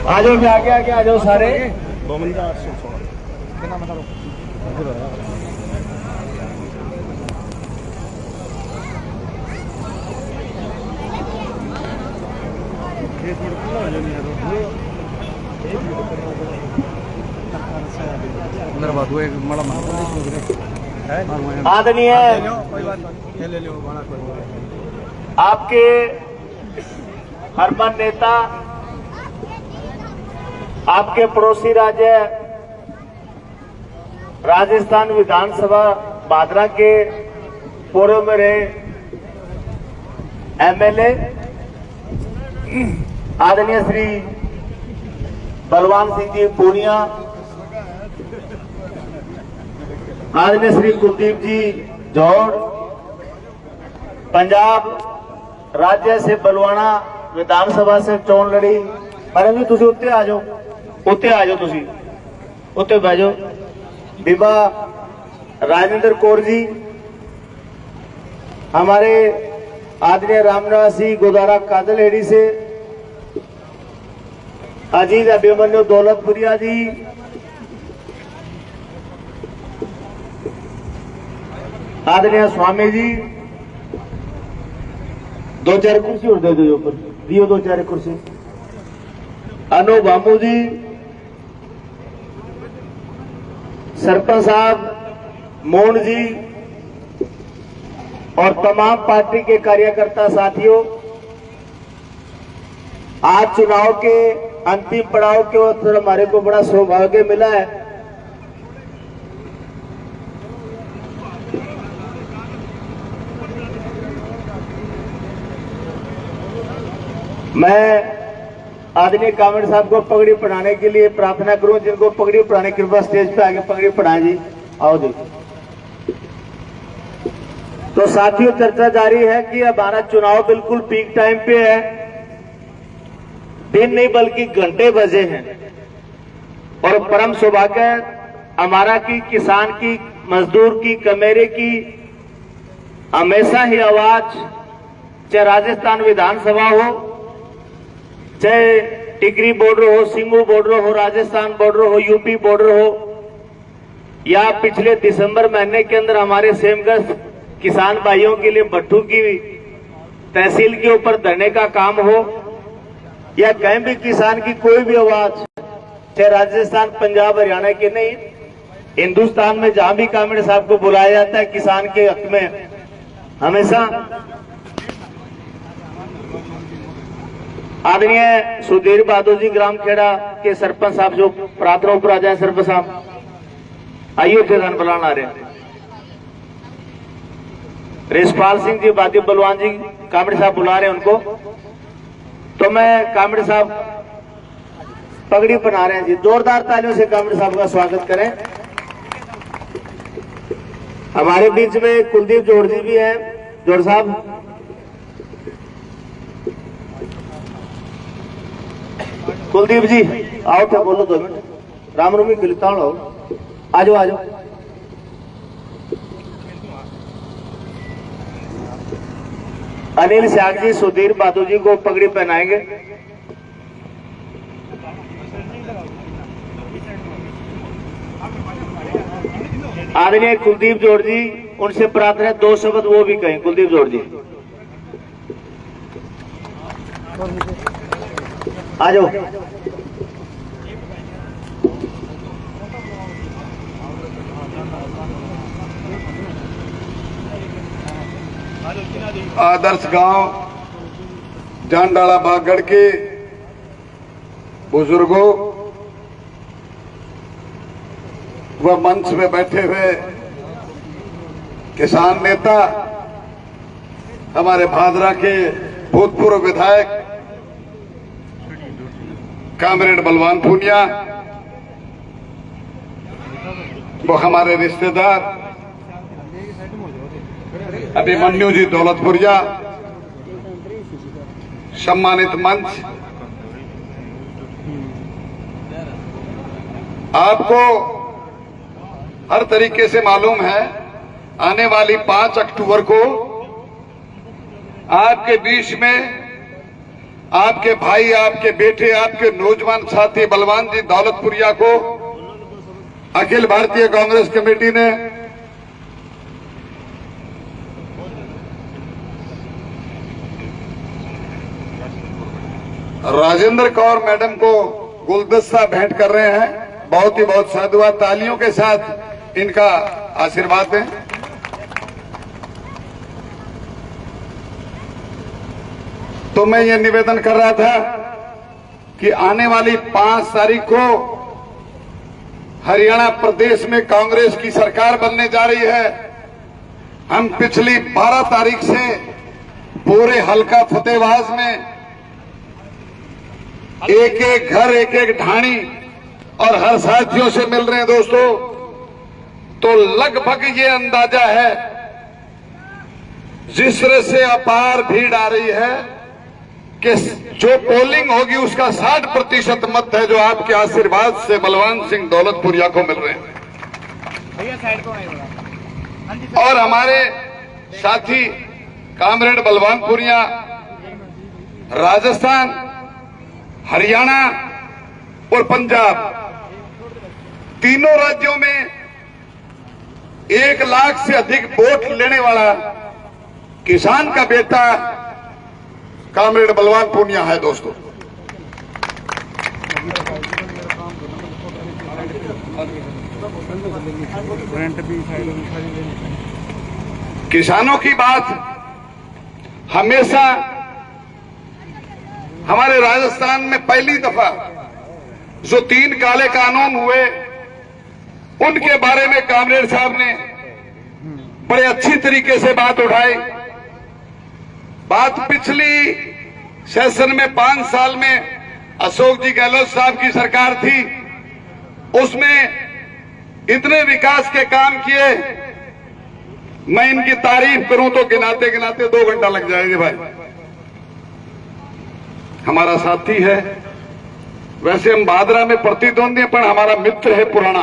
आ जाओ, मैं आगे आगे आ जाओ सारे। आदरणीय आपके हरमन नेता, आपके पड़ोसी राज्य राजस्थान विधानसभा भादरा के पूर्व में रहे एमएलए आदरणीय श्री बलवान सिंह जी पूनिया, आदरणीय श्री कुलदीप जी जौड़, पंजाब राज्य से बलवाना विधानसभा से चोन लड़ी। पर जी तुसी उत्ते आ जाओ, उत्ते आ जाओ, तुसी उत्ते बह जाओ। बीबा राजेंद्र कौर जी, हमारे आदरणीय रामनिवासी गोदारा कादलहेड़ी से अजीज अभिमन्यु दौलतपुरिया जी, आदरणीय स्वामी जी, दो चार कुर्सी और दे दो ऊपर, दियो दो चार कुर्सी। अनु बाबू जी, सरपंच साहब मोहन जी और तमाम पार्टी के कार्यकर्ता साथियों, आज चुनाव के अंतिम पड़ाव के वक्त हमारे को बड़ा सौभाग्य मिला है। मैं आदरणीय कामेड़ साहब को पगड़ी पढ़ाने के लिए प्रार्थना करूं, जिनको पगड़ी पढ़ाने की कृपा स्टेज पे आगे पगड़ी पढ़ाएं जी, आओ जी। तो साथियों, चर्चा जारी है कि हमारा चुनाव बिल्कुल पीक टाइम पे है। दिन नहीं बल्कि घंटे बजे हैं और परम सौभाग्य हमारा कि किसान की, मजदूर की, कमेरे की हमेशा ही आवाज, चाहे राजस्थान विधानसभा हो, चाहे टिकरी बॉर्डर हो, सिंगू बॉर्डर हो, राजस्थान बॉर्डर हो, यूपी बॉर्डर हो, या पिछले दिसंबर महीने के अंदर हमारे सेमगढ़ किसान भाइयों के लिए भट्टू की तहसील के ऊपर धरने का काम हो, या कहीं भी किसान की कोई भी आवाज, चाहे राजस्थान, पंजाब, हरियाणा की नहीं, हिंदुस्तान में जहां भी कामेड़ साहब को बुलाया जाता है किसान के हक में, हमेशा आदरणीय सुधीर बहादुर जी ग्रामखेड़ा के सरपंच साहब जो प्रार्थना ऊपर आ जाए, सरपंच साहब आइए, थे बुलाना आ रहे हैं। रिशपाल सिंह जी बादी बलवान जी कामेड़ साहब बुला रहे हैं उनको, तो मैं कामेड़ साहब पगड़ी बना रहे हैं जी, जोरदार तालियों से कामेड़ साहब का स्वागत करें। हमारे बीच में कुलदीप जौड़ जी भी हैं, जौड़ साहब कुलदीप जी आओ, क्या बोलो 2 मिनट, रामनवमी खिलता हो, आ जाओ आ जाओ। अनिल श्याग जी सुधीर बहादुर जी को पगड़ी पहनाएंगे। आदरणीय कुलदीप जौड़ जी, उनसे प्रार्थना 2 शब्द वो भी कहें। कुलदीप जौड़ जी आ जाओ। आदर्श गांव जांडाला बागड़ के बुजुर्गों व मंच में बैठे हुए किसान नेता, हमारे भादरा के भूतपूर्व विधायक कामरेड बलवान पूनिया, वो हमारे रिश्तेदार अभिमन्यु जी दौलतपुरिया, सम्मानित मंच, आपको हर तरीके से मालूम है आने वाली 5 अक्टूबर को आपके बीच में आपके भाई, आपके बेटे, आपके नौजवान साथी बलवान जी दौलतपुरिया को अखिल भारतीय कांग्रेस कमेटी ने राजेंद्र कौर मैडम को गुलदस्ता भेंट कर रहे हैं। बहुत ही बहुत साधुवाद, तालियों के साथ इनका आशीर्वाद दें। तो मैं ये निवेदन कर रहा था कि आने वाली 5 तारीख को हरियाणा प्रदेश में कांग्रेस की सरकार बनने जा रही है। हम पिछली 12 तारीख से पूरे हलका फतेहबाद में एक एक घर, एक एक ढाणी और हर साथियों से मिल रहे हैं दोस्तों। तो लगभग ये अंदाजा है, जिस तरह से अपार भीड़ आ रही है कि जो पोलिंग होगी उसका 60% मत है जो आपके आशीर्वाद से बलवान सिंह दौलतपुरिया को मिल रहे हैं। और हमारे साथी कामरेड बलवानपुरिया राजस्थान, हरियाणा और पंजाब, तीनों राज्यों में 1 लाख से अधिक वोट लेने वाला किसान का बेटा कामरेड बलवानपुरिया है दोस्तों। किसानों की बात हमेशा हमारे राजस्थान में पहली दफा जो 3 काले कानून हुए उनके बारे में कामरेड साहब ने बड़े अच्छी तरीके से बात उठाई। बात पिछली सेशन में 5 साल में अशोक जी गहलोत साहब की सरकार थी, उसमें इतने विकास के काम किए, मैं इनकी तारीफ करूं तो गिनाते गिनाते 2 घंटा लग जाएंगे भाई। हमारा साथी है, वैसे हम भादरा में प्रतिद्वंदी हैं, पर हमारा मित्र है, पुराना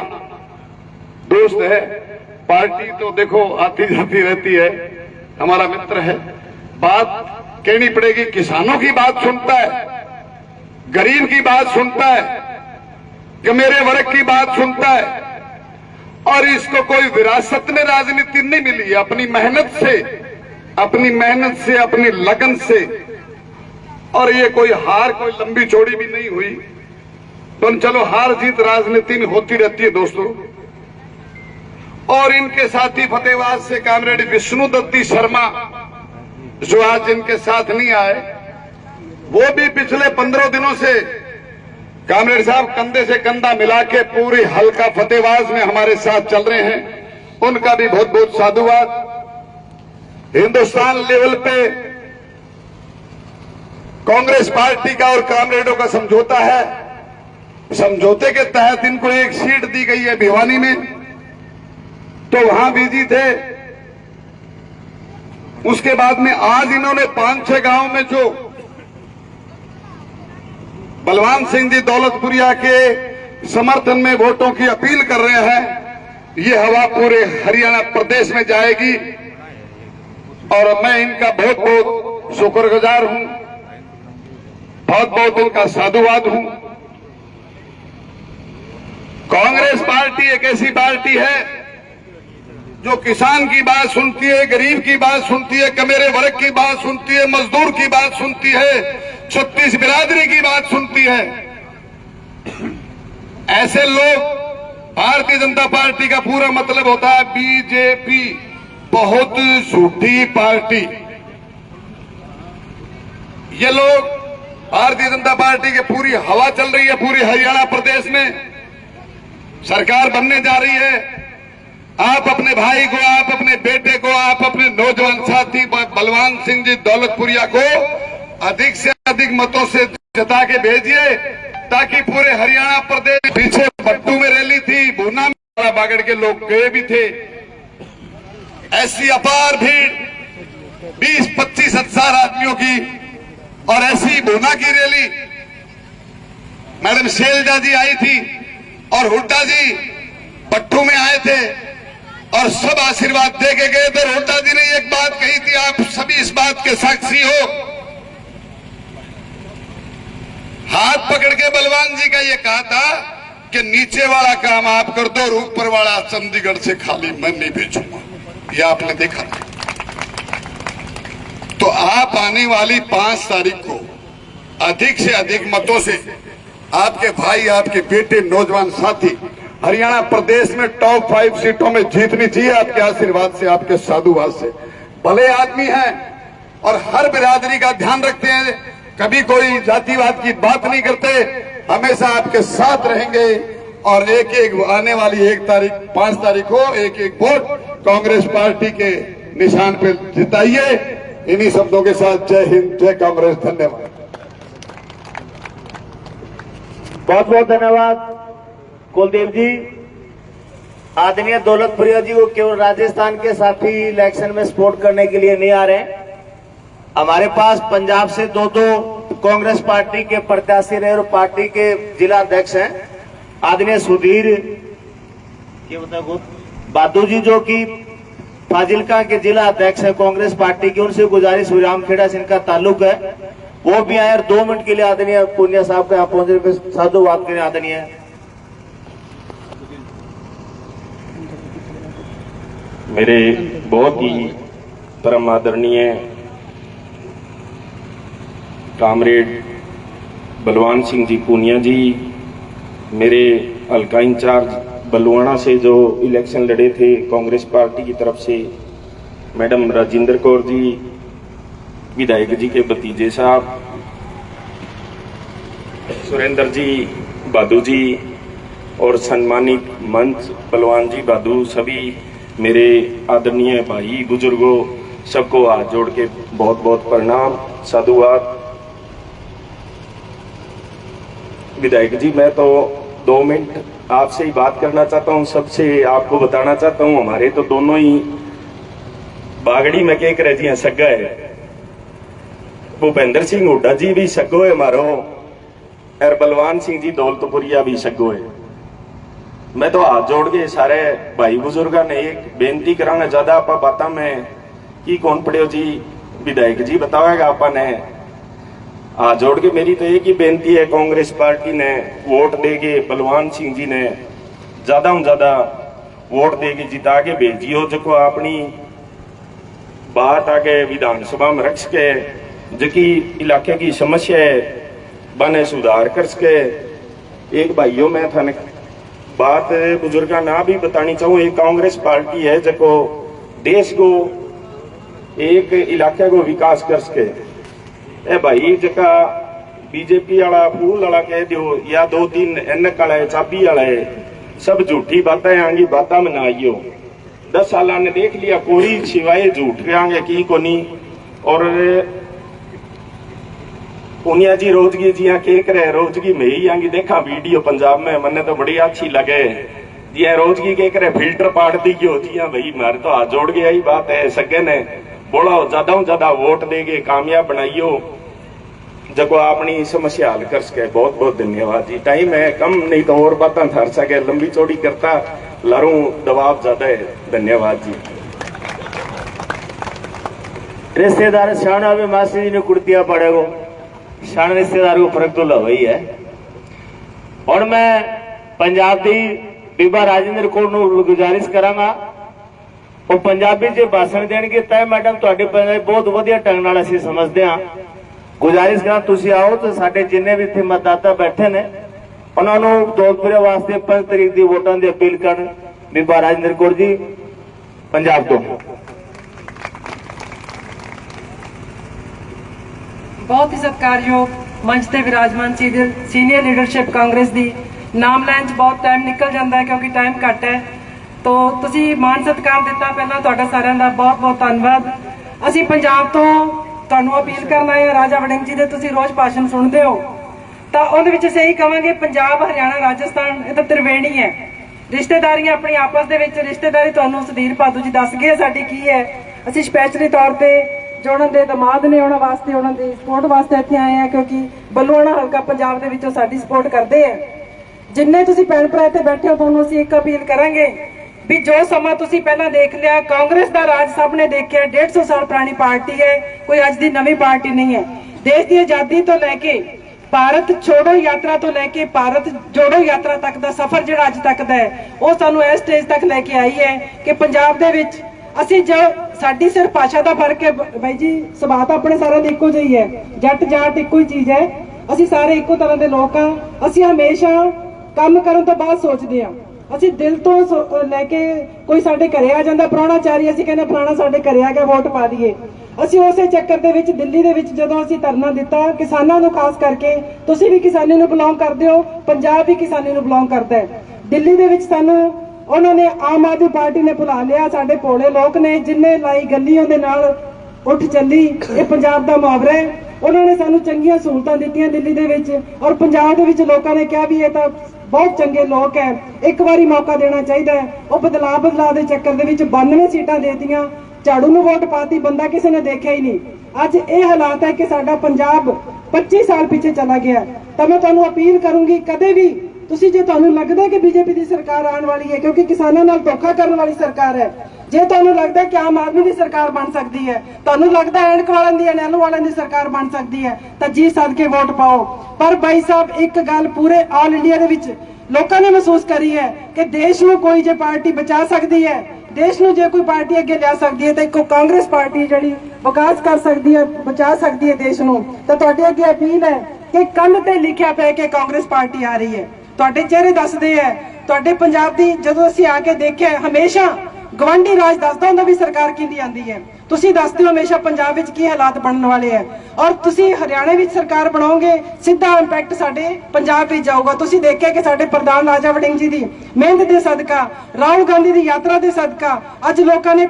दोस्त है। पार्टी तो देखो आती जाती रहती है, हमारा मित्र है। बात कहनी पड़ेगी, किसानों की बात सुनता है, गरीब की बात सुनता है, कि मेरे वर्ग की बात सुनता है। और इसको कोई विरासत में राजनीति नहीं मिली है, अपनी मेहनत से, अपनी लगन से। और ये कोई हार कोई लंबी चौड़ी भी नहीं हुई। तो चलो, हार जीत राजनीति में होती रहती है दोस्तों। और इनके साथी फतेहबाद से कामरेड विष्णु दत्ती शर्मा, जो आज इनके साथ नहीं आए, वो भी पिछले 15 दिनों से कामरेड साहब कंधे से कंधा मिला के पूरे हलका फतेहबाद में हमारे साथ चल रहे हैं। उनका भी बहुत बहुत साधुवाद। हिंदुस्तान लेवल पे कांग्रेस पार्टी का और कामरेडों का समझौता है। समझौते के तहत इनको एक सीट दी गई है भिवानी में, तो वहां बिजी थे। उसके बाद में आज इन्होंने 5-6 गांव में जो बलवान सिंह जी दौलतपुरिया के समर्थन में वोटों की अपील कर रहे हैं, ये हवा पूरे हरियाणा प्रदेश में जाएगी। और मैं इनका बहुत बहुत शुक्रगुजार हूं, बहुत बहुत इनका साधुवाद हूं। कांग्रेस पार्टी एक ऐसी पार्टी है जो किसान की बात सुनती है, गरीब की बात सुनती है, कमेरे वर्ग की बात सुनती है, मजदूर की बात सुनती है, 36 बिरादरी की बात सुनती है। ऐसे लोग, भारतीय जनता पार्टी का पूरा मतलब होता है बीजेपी, बहुत झूठी पार्टी। ये लोग, भारतीय जनता पार्टी की पूरी हवा चल रही है पूरी हरियाणा प्रदेश में, सरकार बनने जा रही है। आप अपने भाई को, आप अपने बेटे को, आप अपने नौजवान साथी बलवान सिंह जी दौलतपुरिया को अधिक से अधिक मतों से जिता के भेजिए, ताकि पूरे हरियाणा प्रदेश, पीछे पट्टू में रैली थी, भूना में बागड़ के लोग गए भी थे। ऐसी अपार भीड़ 20-25 हजार आदमियों की, और ऐसी भूना की रैली मैडम शैलजा जी आई थी और हुड्डा जी पट्टू में आए थे और सब आशीर्वाद दे के गए थे। हुड्डा जी ने एक बात कही थी, आप सभी इस बात के साक्षी हो हाथ पकड़ के बलवान जी का ये कहा था कि नीचे वाला काम आप कर दो और ऊपर वाला चंडीगढ़ से खाली मैं नहीं भेजूंगा। ये आपने देखा। तो आप आने वाली 5 तारीख को अधिक से अधिक मतों से आपके भाई, आपके बेटे, नौजवान साथी हरियाणा प्रदेश में टॉप 5 सीटों में जीतनी चाहिए आपके आशीर्वाद से, आपके साधुवाद से। भले आदमी हैं और हर बिरादरी का ध्यान रखते हैं, कभी कोई जातिवाद की बात नहीं करते, हमेशा आपके साथ रहेंगे। और एक एक आने वाली 5 तारीख को एक एक वोट कांग्रेस पार्टी के निशान पे जिताइए। इन्हीं शब्दों के साथ जय हिंद, जय कांग्रेस। धन्यवाद। बहुत बहुत धन्यवाद कुलदीप जी। आदरणीय दौलतप्रिया जी को केवल राजस्थान के साथी इलेक्शन में सपोर्ट करने के लिए नहीं आ रहे, हमारे पास पंजाब से 2 कांग्रेस पार्टी के प्रत्याशी रहे और पार्टी के जिला अध्यक्ष हैं। आदरणीय सुधीर बादू जी जो कि फाजिलका के जिला अध्यक्ष है कांग्रेस पार्टी की, उनसे गुजारिश हुई, रामखेड़ा से इनका ताल्लुक है, वो भी आए और 2 मिनट के लिए आदरणीय पुनिया साहब के यहाँ पहुंचने पे साधुवाद करें। आदरणीय मेरे बहुत ही परम आदरणीय कामरेड बलवान सिंह जी पूनिया जी, मेरे हल्का इंचार्ज बलवाना से जो इलेक्शन लड़े थे कांग्रेस पार्टी की तरफ से, मैडम राजिंदर कौर जी, विधायक जी के भतीजे साहब सुरेंद्र जी बादू जी और सम्मानित मंच बलवान जी बादू, सभी मेरे आदरणीय भाई बुजुर्गों, सबको हाथ जोड़ के बहुत बहुत प्रणाम, साधुवाद। विधायक जी, मैं तो 2 मिनट आपसे ही बात करना चाहता हूं, सबसे आपको बताना चाहता हूं, हमारे तो दोनों ही बागड़ी में के करे जी सगा है। भूपेंद्र सिंह हुड्डा जी भी सगो है मारो, और बलवान सिंह जी दौलतपुरिया भी सगो है। मैं तो हाथ जोड़ के सारे भाई बुजुर्गों ने एक बेनती करांगा, ज्यादा आप बात में की कौन पड़े जी, विधायक जी बताओगा आपने। हाथ जोड़ के मेरी तो एक ही बेनती है, कांग्रेस पार्टी ने वोट देके बलवान सिंह जी ने ज्यादा से ज्यादा वोट देके जिता के भेजियो, जो अपनी बात आके विधानसभा में रख सके, जबकि इलाके की समस्या है बने सुधार कर सके। एक भाइयों में था बात बुजुर्गा ना भी बतानी चाहूँ, एक कांग्रेस पार्टी है जो देश को एक इलाके को विकास कर सके। ए भाई जका बीजेपी वाला फूल वाला कह दो या 2-3 एनक वाला है, चाबी वाला है, सब झूठी बातें आंगी, बाता में ना आइयो। 10 साल ने देख लिया, कोई सिवाय झूठ के आगे की को नहीं। और पुनिया जी रोजगी जी के करे, रोजगी में ही आंगी देखा वीडियो पंजाब में, मन्ने तो बड़ी अच्छी लगे जी। रोजगी के करे फिल्टर पाड़ दी की होती है भाई, मारे तो हाथ जोड़ गया ही बात है। सगे ने बोला ज्यादा से ज्यादा वोट देके कामयाब बनाइयो, जब अपनी समस्या हल कर सके। बहुत बहुत धन्यवाद जी। टाइम है कम, नहीं तो और बातें थर सके, लंबी चौड़ी करता लारू दबाव ज्यादा है। धन्यवाद जी। रिश्तेदार शाना भी मासी जी ने कुर्तिया पड़ेगो, शान रिश्तेदार को फर्क तो लगा ही है। और मैं पंजाब दी बीबा राजेंद्र कौर नूं गुजारिश करांगा, और पंजाबी च भाषण देणगे तय मैडम तुहाडी पंजाबी बहुत वधिया ढंग नाल असीं समझदे हां। गुजारिश करा तुसीं आओ तो साडे जिन्ने भी इत्थे मतदाता बैठे ने उन्हां नूं दौलतपुरे वास्ते 5 तरीक दी वोटां दी अपील करन। बीबा राजेंद्र कौर जी पंजाब तो बहुत ही सत्कारयोग मंच ते विराजमान सीनियर लीडरशिप कांग्रेस दी नाम लैन बहुत टाइम निकल जाता है क्योंकि टाइम घट है, तो तुसी मान सत्कार दिता, पहला तुहाडा सारिਆਂ ਦਾ बहुत बहुत धन्यवाद। असीं पंजाब तो तुहानूं अपील करना है, राजा वड़िंग जी दे तुसी रोज भाषण सुनते हो, तो उहदे विच सही कहांगे पंजाब हरियाणा राजस्थान ये तो त्रिवेणी है। रिश्तेदारियां अपनी आपस दे विच रिश्तेदारी तुहानूं सुधीर बादू जी दस गए साडी की है। असीं स्पैशली तौर पे जो उन्होंने दमाद ने उन्होंने वास्ते उन्होंने सपोर्ट वास्ते इत्थे आए हैं, क्योंकि बलवाना हल्का पंजाब दे विचों साडी सपोर्ट करते हैं। जिन्ने तुसी भैन भरा इत्थे बैठे हो तुहानूं असीं एक अपील करांगे भी जो समा तुसी पहला देख लिया, कांग्रेस दा राज सब ने देखिया, 150 साल पुरानी पार्टी है, कोई अज दी नवी पार्टी नहीं है। देश की आजादी तो लैके ਭਾਰਤ ਛੋੜੋ ਯਾਤਰਾ ਤੋਂ ਲੈ ਕੇ ਭਾਰਤ ਜੋੜੋ ਯਾਤਰਾ ਤੱਕ ਦਾ ਸਫ਼ਰ ਜਿਹੜਾ ਅੱਜ ਤੱਕ ਦਾ ਹੈ ਉਹ ਸਾਨੂੰ ਇਸ ਸਟੇਜ ਤੱਕ ਲੈ ਕੇ ਆਈ ਹੈ ਕਿ ਪੰਜਾਬ ਦੇ ਵਿੱਚ ਅਸੀਂ ਜੋ ਸਾਡੀ ਸਿਰਫ ਭਾਸ਼ਾ ਦਾ ਫਰਕ ਹੈ ਬਾਈ ਜੀ, ਸੁਭਾਅ ਤਾਂ ਆਪਣੇ ਸਾਰਿਆਂ ਦੀ ਇੱਕੋ ਜਿਹੀ ਹੈ, ਜੱਟ ਜਾਟ ਇੱਕੋ ਹੀ ਚੀਜ਼ ਹੈ, ਅਸੀਂ ਸਾਰੇ ਇੱਕੋ ਤਰ੍ਹਾਂ ਦੇ ਲੋਕ ਹਾਂ। ਅਸੀਂ ਹਮੇਸ਼ਾ ਕੰਮ ਕਰਨ ਤੋਂ ਬਾਅਦ ਸੋਚਦੇ ਹਾਂ, ਅਸੀਂ ਦਿਲ ਤੋਂ ਲੈ ਕੇ ਕੋਈ ਸਾਡੇ ਘਰੇ ਆ ਜਾਂਦਾ ਪ੍ਰਾਹੁਣਾਚਾਰੀ, ਅਸੀਂ ਕਹਿੰਦੇ ਫਲਾਣਾ ਸਾਡੇ ਘਰੇ ਆ ਗਿਆ ਵੋਟ ਪਾ ਦਈਏ। ਅਸੀਂ ਉਸੇ ਚੱਕਰ ਦੇ ਵਿੱਚ ਦਿੱਲੀ ਦੇ ਵਿੱਚ ਜਦੋਂ ਅਸੀਂ ਧਰਨਾ ਦਿੱਤਾ ਕਿਸਾਨਾਂ ਨੂੰ, ਖਾਸ ਕਰਕੇ ਤੁਸੀਂ ਵੀ ਕਿਸਾਨੀ ਨੂੰ ਬਿਲੋਂਗ ਕਰਦੇ ਹੋ, ਪੰਜਾਬ ਵੀ ਕਿਸਾਨੀ ਨੂੰ ਬਿਲੋਂਗ ਕਰਦਾ ਹੈ, ਦਿੱਲੀ ਦੇ ਵਿੱਚ ਸਾਨੂੰ ਉਹਨਾਂ ਨੇ ਆਮ ਆਦਮੀ ਪਾਰਟੀ ਨੇ ਭੁਲਾ ਲਿਆ। ਸਾਡੇ ਭੋਲੇ ਲੋਕ ਨੇ ਜਿੰਨੇ ਲਾਈ ਗੱਲੀਆਂ ਦੇ ਨਾਲ ਉੱਠ ਚੱਲੀ, ਇਹ ਪੰਜਾਬ ਦਾ ਮੁਹਾਵਰਾ ਹੈ। ਉਹਨਾਂ ਨੇ ਸਾਨੂੰ ਚੰਗੀਆਂ ਸਹੂਲਤਾਂ ਦਿੱਤੀਆਂ ਦਿੱਲੀ ਦੇ ਵਿੱਚ, ਔਰ ਪੰਜਾਬ ਦੇ ਵਿੱਚ ਲੋਕਾਂ ਨੇ ਕਿਹਾ ਵੀ ਇਹ ਤਾਂ ਬਹੁਤ ਚੰਗੇ ਲੋਕ ਹੈ, ਇੱਕ ਵਾਰੀ ਮੌਕਾ ਦੇਣਾ ਚਾਹੀਦਾ ਹੈ। ਉਹ ਬਦਲਾਅ ਦੇ ਚੱਕਰ ਦੇ ਵਿੱਚ 92 ਸੀਟਾਂ ਦੇਤੀਆਂ, ਝਾੜੂ ਨੂੰ ਵੋਟ ਪਾਤੀ, ਬੰਦਾ ਕਿਸੇ ਨੇ ਦੇਖਿਆ ਹੀ ਨਹੀਂ। ਅੱਜ ਇਹ ਹਾਲਾਤ ਹੈ ਕਿ ਸਾਡਾ ਪੰਜਾਬ 25 ਸਾਲ ਪਿੱਛੇ ਚਲਾ ਗਿਆ। ਤਾਂ ਮੈਂ ਤੁਹਾਨੂੰ ਅਪੀਲ ਕਰੂੰਗੀ, ਕਦੇ ਵੀ ਤੁਸੀਂ ਜੇ ਤੁਹਾਨੂੰ ਲੱਗਦਾ ਕਿ ਬੀਜੇਪੀ ਦੀ ਸਰਕਾਰ ਆਉਣ ਵਾਲੀ ਹੈ, ਕਿਉਂਕਿ ਕਿਸਾਨਾਂ ਨਾਲ ਧੋਖਾ ਕਰਨ ਵਾਲੀ ਸਰਕਾਰ ਹੈ, ਜੇ ਤੁਹਾਨੂੰ ਲੱਗਦਾ ਕਿ ਆਮ ਆਦਮੀ ਦੀ ਸਰਕਾਰ ਬਣ ਸਕਦੀ ਹੈ, ਤੁਹਾਨੂੰ ਲੱਗਦਾ ਐਨਕ ਵਾਲਿਆਂ ਦੀ ਨਹਿਰੂ ਵਾਲਿਆਂ ਦੀ ਸਰਕਾਰ ਬਣ ਸਕਦੀ ਹੈ, ਤਾਂ ਜੀ ਸਦਕੇ ਵੋਟ ਪਾਓ। ਪਰ ਭਾਈ ਸਾਹਿਬ ਇੱਕ ਗੱਲ ਪੂਰੇ ਆਲ ਇੰਡੀਆ ਦੇ ਵਿੱਚ ਲੋਕਾਂ ਨੇ ਮਹਿਸੂਸ ਕਰੀ ਹੈ ਕਿ ਦੇਸ਼ ਨੂੰ ਕੋਈ ਜੇ ਪਾਰਟੀ ਬਚਾ ਸਕਦੀ ਹੈ, ਦੇਸ਼ ਨੂੰ ਜੇ ਕੋਈ ਪਾਰਟੀ ਅੱਗੇ ਲਿਆ ਸਕਦੀ ਹੈ ਤਾਂ ਇੱਕੋ ਕਾਂਗਰਸ ਪਾਰਟੀ ਜਿਹੜੀ ਵਿਕਾਸ ਕਰ ਸਕਦੀ ਹੈ, ਬਚਾ ਸਕਦੀ ਹੈ ਦੇਸ਼ ਨੂੰ। ਤਾਂ ਤੁਹਾਡੇ ਅੱਗੇ ਅਪੀਲ ਹੈ ਕਿ ਕੰਨ ਤੇ ਲਿਖਿਆ ਪਿਆ ਕਿ ਕਾਂਗਰਸ ਪਾਰਟੀ ਆ ਰਹੀ ਹੈ। ਤੁਹਾਡੇ ਚਿਹਰੇ ਦੱਸਦੇ ਹੈ, ਤੁਹਾਡੇ ਪੰਜਾਬ ਦੀ ਜਦੋਂ ਅਸੀਂ ਆ ਕੇ ਦੇਖਿਆ, ਹਮੇਸ਼ਾ ਗਵਾਂਢੀ ਰਾਜ ਦੱਸਦਾ ਹੁੰਦਾ ਵੀ ਸਰਕਾਰ ਕਿਹਦੀ ਆਂਦੀ ਹੈ, ਤੁਸੀਂ ਦੱਸਦੇ ਹੋ ਹਮੇਸ਼ਾ ਪੰਜਾਬ ਵਿੱਚ ਕੀ ਹਾਲਾਤ ਬਣਨ ਵਾਲੇ ਹੈ। ਔਰ ਤੁਸੀਂ ਹਰਿਆਣੇ ਵਿੱਚ ਸਰਕਾਰ ਬਣਾਓਗੇ, ਸਿੱਧਾ ਇੰਪੈਕਟ ਸਾਡੇ ਪੰਜਾਬ ਵਿੱਚ ਜਾਊਗਾ। ਤੁਸੀਂ ਦੇਖਿਆ ਕਿ ਸਾਡੇ ਪ੍ਰਧਾਨ ਰਾਜਾ ਵੜਿੰਗ ਜੀ ਦੀ ਮਿਹਨਤ ਦੇ ਸਦਕਾ, ਰਾਹੁਲ ਗਾਂਧੀ ਦੀ ਯਾਤਰਾ ਦੇ ਸਦਕਾ ਅੱਜ ਲੋਕਾਂ ਨੇ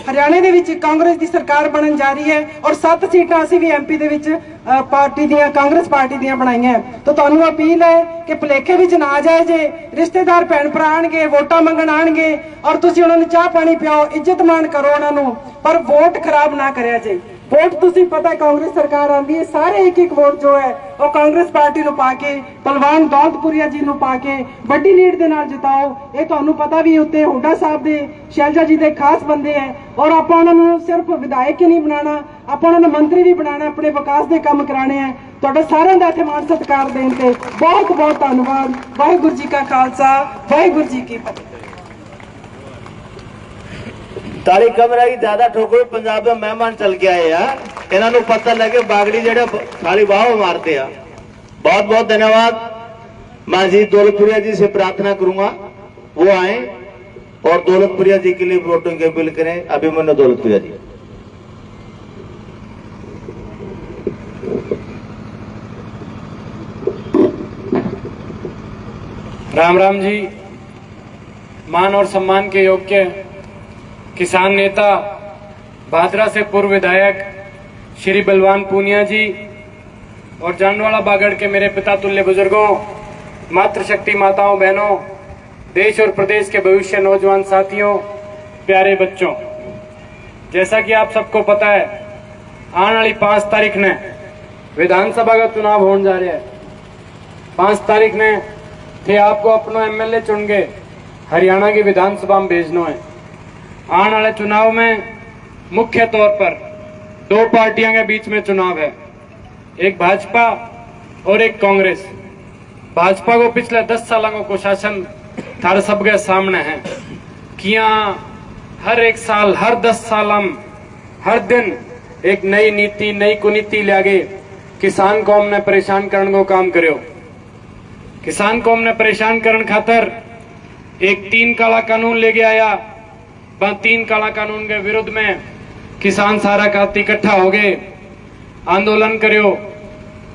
ਹਰਿਆਣੇ ਦੇ ਵਿੱਚ ਕਾਂਗਰਸ ਦੀ ਸਰਕਾਰ ਬਣਨ ਜਾ ਰਹੀ ਹੈ, ਔਰ 7 ਸੀਟਾਂ ਅਸੀਂ ਵੀ ਐਮਪੀ ਦੇ ਵਿੱਚ ਪਾਰਟੀ ਦੀਆਂ, ਕਾਂਗਰਸ ਪਾਰਟੀ ਦੀਆਂ ਬਣਾਈਆਂ। ਤਾਂ ਤੁਹਾਨੂੰ ਅਪੀਲ ਹੈ ਕਿ ਭੁਲੇਖੇ ਵਿੱਚ ਨਾ ਜਾਏ, ਜੇ ਰਿਸ਼ਤੇਦਾਰ ਭੈਣ ਭਰਾ ਆਣਗੇ, ਵੋਟਾਂ ਮੰਗਣ ਆਣਗੇ, ਔਰ ਤੁਸੀਂ ਉਹਨਾਂ ਨੂੰ ਚਾਹ ਪਾਣੀ ਪਿਆਓ, ਇੱਜ਼ਤ ਮਾਣ ਕਰੋ ਉਹਨਾਂ ਨੂੰ, ਪਰ ਵੋਟ ਖਰਾਬ ਨਾ ਕਰਿਆ ਜੇ। ਵੋਟ ਤੁਸੀਂ ਪਤਾ ਕਾਂਗਰਸ ਸਰਕਾਰ ਆਂਦੀ ਹੈ, ਸਾਰੇ ਇੱਕ ਵੋਟ ਜੋ ਹੈ ਉਹ ਕਾਂਗਰਸ ਪਾਰਟੀ ਨੂੰ ਪਾ ਕੇ, ਪਹਿਲਵਾਨ ਦੌਲਤਪੁਰੀਆ ਜੀ ਨੂੰ ਪਾ ਕੇ ਵੱਡੀ ਲੀਡ ਦੇ ਨਾਲ ਜਿਤਾਓ। ਇਹ ਤੁਹਾਨੂੰ ਪਤਾ ਵੀ ਉੱਤੇ ਹੁੱਡਾ ਸਾਹਿਬ ਦੇ, ਸ਼ੈਲਜਾ ਜੀ ਦੇ ਖਾਸ ਬੰਦੇ ਹੈ, ਔਰ ਆਪਾਂ ਉਹਨਾਂ ਨੂੰ ਸਿਰਫ ਵਿਧਾਇਕ ਹੀ ਨਹੀਂ ਬਣਾਉਣਾ, ਆਪਾਂ ਉਹਨਾਂ ਨੂੰ ਮੰਤਰੀ ਵੀ ਬਣਾਉਣਾ, ਆਪਣੇ ਵਿਕਾਸ ਦੇ ਕੰਮ ਕਰਾਣੇ ਹੈ। ਤੁਹਾਡਾ ਸਾਰਿਆਂ ਦਾ ਇੱਥੇ ਮਾਣ ਸਤਿਕਾਰ ਦੇਣ ਤੇ ਬਹੁਤ ਬਹੁਤ ਧੰਨਵਾਦ। ਵਾਹਿਗੁਰੂ ਜੀ ਕਾ ਖਾਲਸਾ, ਵਾਹਿਗੁਰੂ ਜੀ ਕੀ ਫਤਿਹ। ताली कम रही, ज्यादा ठोको, पंजाब में मेहमान चल के आए यार, इन्हों पता लगे बागड़ी जेड़े खाली वाह मारते हैं। बहुत बहुत धन्यवाद। मैं जी दौलतपुरिया जी से प्रार्थना करूंगा वो आए और दौलतपुरिया जी के लिए वोटों की अपील करें। अभिमन्यु दौलतपुरिया जी। राम राम जी। मान और सम्मान के योग्य किसान नेता, भादरा से पूर्व विधायक श्री बलवान पूनिया जी और जानवाड़ा बागड़ के मेरे पिता तुल्य बुजुर्गों, मातृशक्ति माताओं बहनों, देश और प्रदेश के भविष्य नौजवान साथियों, प्यारे बच्चों, जैसा कि आप सबको पता है आने वाली 5 तारीख ने विधानसभा का चुनाव होने जा रहा है। 5 तारीख ने थे आपको अपना एमएलए चुन के हरियाणा की विधानसभा में भेजना है। आने वाले चुनाव में मुख्य तौर पर 2 पार्टियों के बीच में चुनाव है, एक भाजपा और एक कांग्रेस। भाजपा को पिछले 10 सालों को कुशासन थारे सबके सामने है कि यहाँ हर एक साल, हर 10 साल हर दिन एक नई नीति, नई कुनीति लागे किसान कौम ने परेशान करने को काम करो। किसान कौम ने परेशान करने खातर एक 3 काला कानून लेके आया। 3 काला कानून के विरुद्ध में किसान सारा काती इकट्ठा हो गए, आंदोलन करो।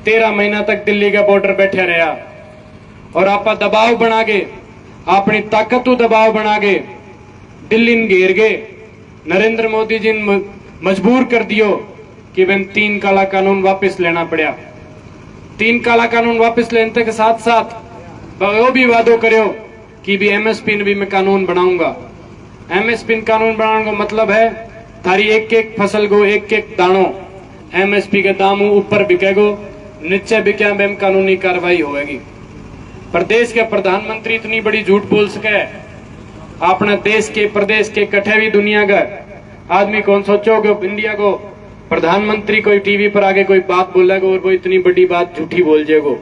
13 महीना तक दिल्ली के बॉर्डर बैठे रहा और आप दबाव बना के, अपनी ताकत को दबाव बना के दिल्ली ने घेर गए। नरेंद्र मोदी जी ने मजबूर कर दियो कि बिन 3 काला कानून वापस लेना पड़ा। 3 काला कानून वापस लेने के साथ साथ वो भी वादो करो कि भी एमएसपी ने भी मैं कानून बनाऊंगा। एमएसपी कानून बनाने का मतलब है थारी एक एक फसल को, एक एक दानों एमएसपी के दाम ऊपर बिकेगो, नीचे बिके बेम कानूनी कार्रवाई होगी। प्रदेश के प्रधानमंत्री इतनी बड़ी झूठ बोल सके, अपने देश के प्रदेश के कठे भी दुनिया का आदमी कौन सोचो कि इंडिया को प्रधानमंत्री कोई टीवी पर आगे कोई बात बोलेगा और वो इतनी बड़ी बात झूठी बोल जाएगो।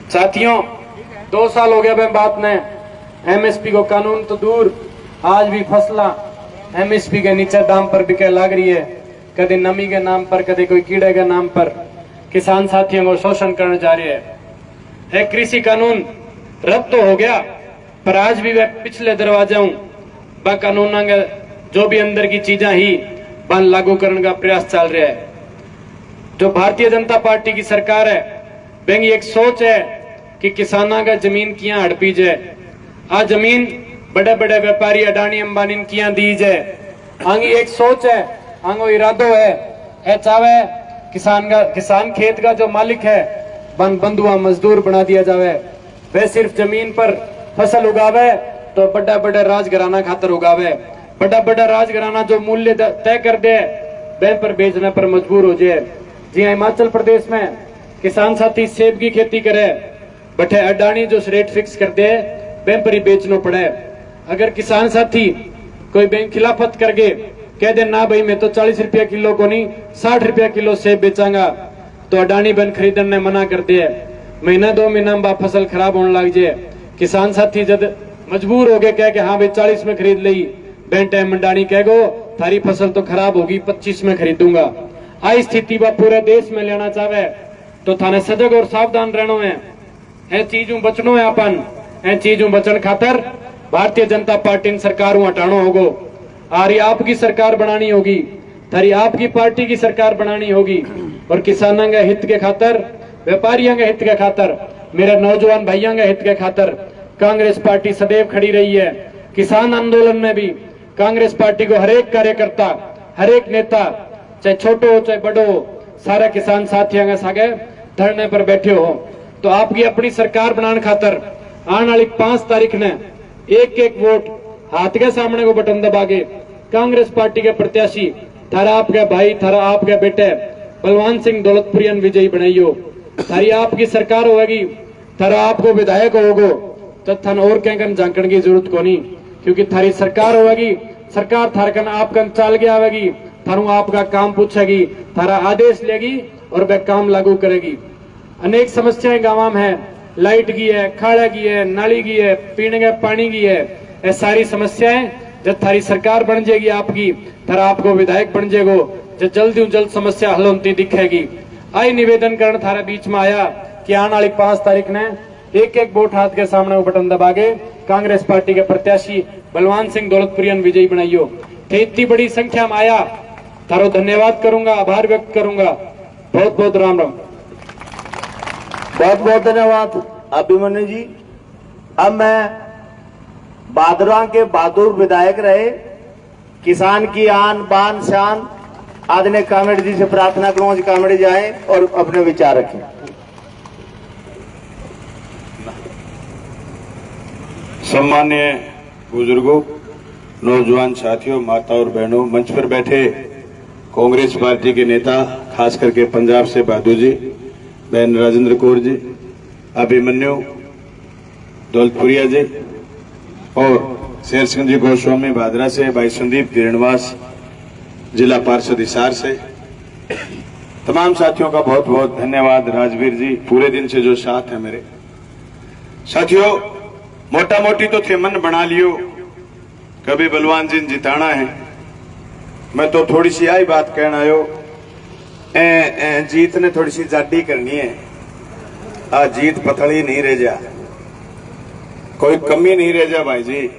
साथियों, 2 साल हो गया मैं बात ने एमएसपी को कानून तो दूर, आज भी फसला एमएसपी के नीचे दाम पर बिके लाग रही है। कदे नमी के नाम पर, कदे कोई कीड़े के नाम पर किसान साथियों को शोषण करने जा रहे हैं। एक कृषि कानून रद्द तो हो गया, पर आज भी वह पिछले दरवाजे व कानून जो भी अंदर की चीजें ही बन लागू करने का प्रयास चल रहा है। जो भारतीय जनता पार्टी की सरकार है, बेंगी एक सोच है कि किसानों का जमीन किया हड़पी जाए। आ जमीन बड़े बड़े व्यापारी अडानी अंबानी किया दी जाए। आंगी एक सोच है, आंगो इरादो है चाहे किसान खेत का जो मालिक है बंधुआ मजदूर बना दिया जावे। वे सिर्फ जमीन पर फसल उगावे तो बड़ा बड़ा राजघराना खातर उगावे। बड़ा राजघराना जो मूल्य तय कर दे वह पर बेचने पर मजबूर हो जाए। जी हिमाचल प्रदेश में किसान साथी सेब की खेती करे, बटे अडानी जो रेट फिक्स कर दे वह पर ही बेचना पड़े। अगर किसान साथी कोई बैंक खिलाफत करके कह दे ना भाई मैं तो 40 रुपया किलो को नहीं 60 रुपया किलो सेब बेचांगा, तो अडानी बन खरीदने ने मना कर दिया। महीना 2 महीना बाद फसल खराब होने लग जाए। किसान साथी जब मजबूर हो गए कह के हाँ भाई 40 में खरीद ली, बेन टाइम अडानी कह गो थारी फसल तो खराब होगी 25 में खरीदूंगा। आई स्थिति वह पूरे देश में लेना चाहे तो थाने सजग और सावधान रहना है। ए चीजों बचनो है अपन, ए चीजों बचन खातर भारतीय जनता पार्टी सरकार हटाना होगो। आरी आपकी सरकार बनानी होगी, थारी आपकी पार्टी की सरकार बनानी होगी। और किसानों के हित के खातर, व्यापारियों के हित के खातर, मेरे नौजवान भाइयों के हित के खातर कांग्रेस पार्टी सदैव खड़ी रही है। किसान आंदोलन में भी कांग्रेस पार्टी को हरेक कार्यकर्ता, हरेक नेता, चाहे छोटो हो चाहे बड़ो हो, सारे किसान साथियों के सागे धरने पर बैठे हो। तो आपकी अपनी सरकार बनाने खातर आने वाली 5 तारीख ने एक वोट हाथ के सामने को बटन दबा के कांग्रेस पार्टी के प्रत्याशी थारा आपके भाई, थारा आपके बेटे बलवान सिंह दौलतपुरियन विजयी बनाइयो। थारी आपकी सरकार होगी, थारा आपको विधायक होगो, तो थान और कहीं झांकण की जरूरत को नहीं, क्योंकि थारी सरकार होगी। सरकार थारकन आपकन चाल के आवेगी, थारू आपका काम पूछेगी, थारा आदेश लेगी और वह काम लागू करेगी। अनेक समस्याएं गांव में है, लाइट की है, खाड़ा की है, नाली की है, पीने के पानी की है। ये सारी समस्याएं जब थारी सरकार बन जाएगी आपकी, थारा आपको विधायक बन जाएगो, जब जल्दी जल्द समस्या हल होती दिखेगी। आई निवेदन करने थारा बीच में आया कि आने वाली 5 तारीख ने एक वोट हाथ के सामने वो बटन दबा के कांग्रेस पार्टी के प्रत्याशी बलवान सिंह दौलतपुरियन विजयी बनाइयो। इतनी बड़ी संख्या में आया, थारो धन्यवाद करूंगा, आभार व्यक्त करूंगा। बहुत बहुत राम राम। बहुत बहुत धन्यवाद अभिमन्यु जी। अब मैं भादरा के बहादुर विधायक रहे, किसान की आन बान शान आदरणीय कामरेड जी से प्रार्थना करूंगा, कामरेड जी आए और अपने विचार रखें। सम्मान्य बुजुर्गों, नौजवान साथियों, माता और बहनों, मंच पर बैठे कांग्रेस पार्टी के नेता, खास करके पंजाब से बहादुर जी, बहन राजेंद्र कौर जी, अभिमन्यु दौलतपुरिया जी और शेर सिंह जी गोस्वामी भादरा से, भाई संदीप किरणवास जिला पार्षद हिसार से, तमाम साथियों का बहुत बहुत धन्यवाद। राजवीर जी पूरे दिन से जो साथ है मेरे साथियों, मोटा मोटी तो थे मन बना लियो, कभी बलवान जी जिताना है। मैं तो थोड़ी सी आई बात कहना आयो, जीत ने थोड़ी सी जाडी करनी है। आ जीत पतली नहीं रह जा, कोई कमी नहीं रह जा भाई जी।